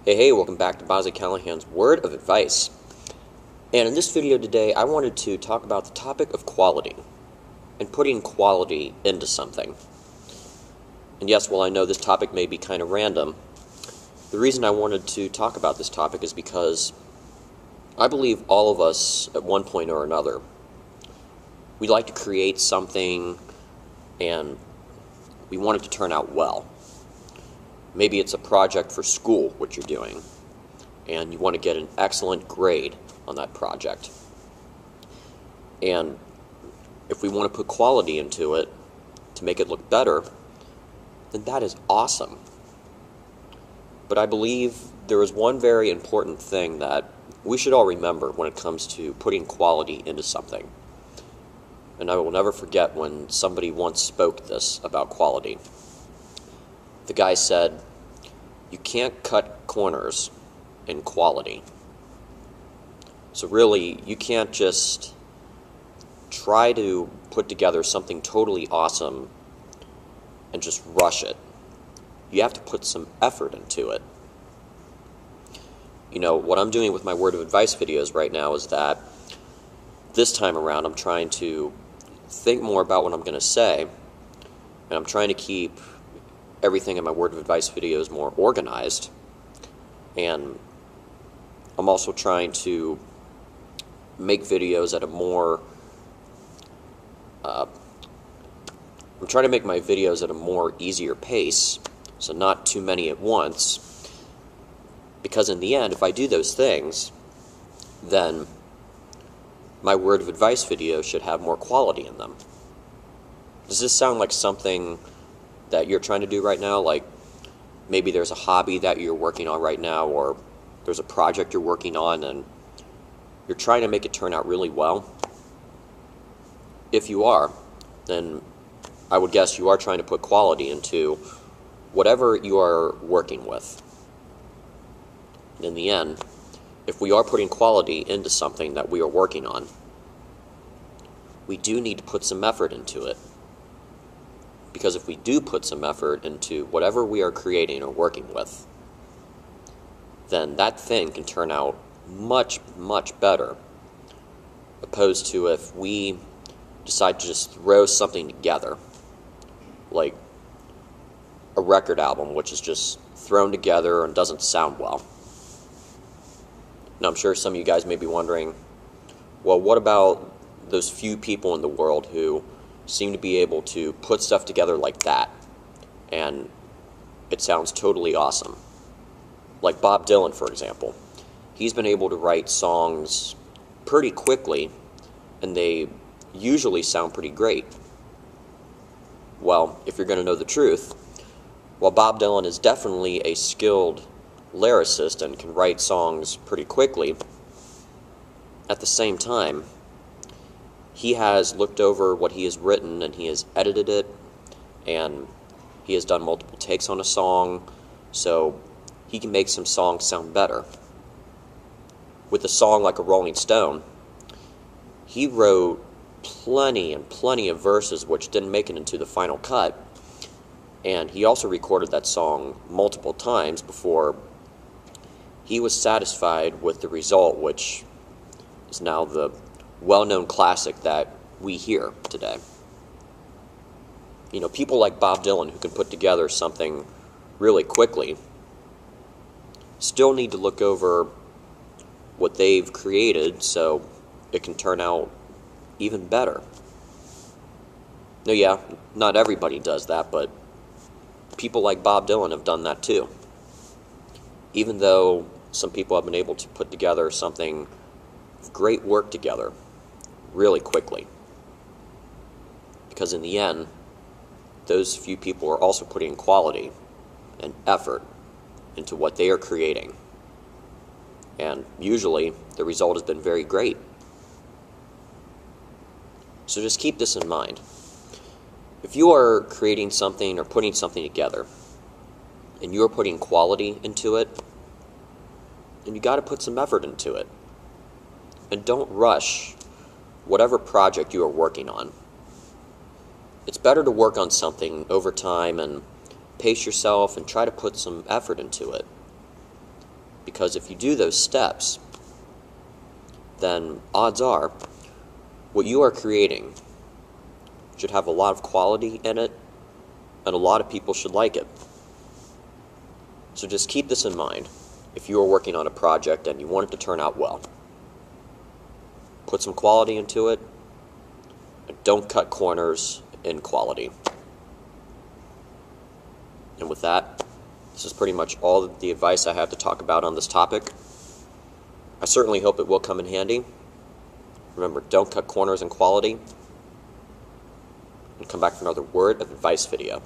Hey, welcome back to Bobb-z Callahan's Word of Advice. And in this video today, I wanted to talk about the topic of quality and putting quality into something. And yes, while I know this topic may be kind of random, the reason I wanted to talk about this topic is because I believe all of us, at one point or another, we like to create something and we want it to turn out well. Maybe it's a project for school, what you're doing, and you want to get an excellent grade on that project. And if we want to put quality into it to make it look better, then that is awesome. But I believe there is one very important thing that we should all remember when it comes to putting quality into something. And I will never forget when somebody once spoke this about quality. The guy said, "You can't cut corners in quality." So really, you can't just try to put together something totally awesome and just rush it. You have to put some effort into it. You know, what I'm doing with my word of advice videos right now is that this time around I'm trying to think more about what I'm going to say, and I'm trying to keep everything in my word of advice videos more organized, and I'm also trying to make videos at a more I'm trying to make my videos at a more easier pace, so not too many at once, because in the end, if I do those things, then my word of advice videos should have more quality in them. Does this sound like something that you're trying to do right now? Like maybe there's a hobby that you're working on right now, or there's a project you're working on and you're trying to make it turn out really well? If you are, then I would guess you are trying to put quality into whatever you are working with. And in the end, if we are putting quality into something that we are working on, we do need to put some effort into it. Because if we do put some effort into whatever we are creating or working with, then that thing can turn out much, much better, opposed to if we decide to just throw something together, like a record album, which is just thrown together and doesn't sound well. Now, I'm sure some of you guys may be wondering, well, what about those few people in the world who seem to be able to put stuff together like that, and it sounds totally awesome? Like Bob Dylan, for example. He's been able to write songs pretty quickly, and they usually sound pretty great. Well, if you're going to know the truth, while Bob Dylan is definitely a skilled lyricist and can write songs pretty quickly, at the same time, he has looked over what he has written and he has edited it, and he has done multiple takes on a song, so he can make some songs sound better. With a song like a Rolling Stone, he wrote plenty and plenty of verses which didn't make it into the final cut, and he also recorded that song multiple times before he was satisfied with the result, which is now the well-known classic that we hear today. You know, people like Bob Dylan, who can put together something really quickly, still need to look over what they've created so it can turn out even better. Now, yeah, not everybody does that, but people like Bob Dylan have done that too. Even though some people have been able to put together something of great work together really quickly. Because in the end, those few people are also putting quality and effort into what they are creating. And usually, the result has been very great. So just keep this in mind. If you are creating something or putting something together, and you are putting quality into it, then you got to put some effort into it. And don't rush whatever project you are working on. It's better to work on something over time and pace yourself and try to put some effort into it. Because if you do those steps, then odds are what you are creating should have a lot of quality in it, and a lot of people should like it. So just keep this in mind if you are working on a project and you want it to turn out well. Put some quality into it, and don't cut corners in quality. And with that, this is pretty much all the advice I have to talk about on this topic. I certainly hope it will come in handy. Remember, don't cut corners in quality. And come back for another word of advice video.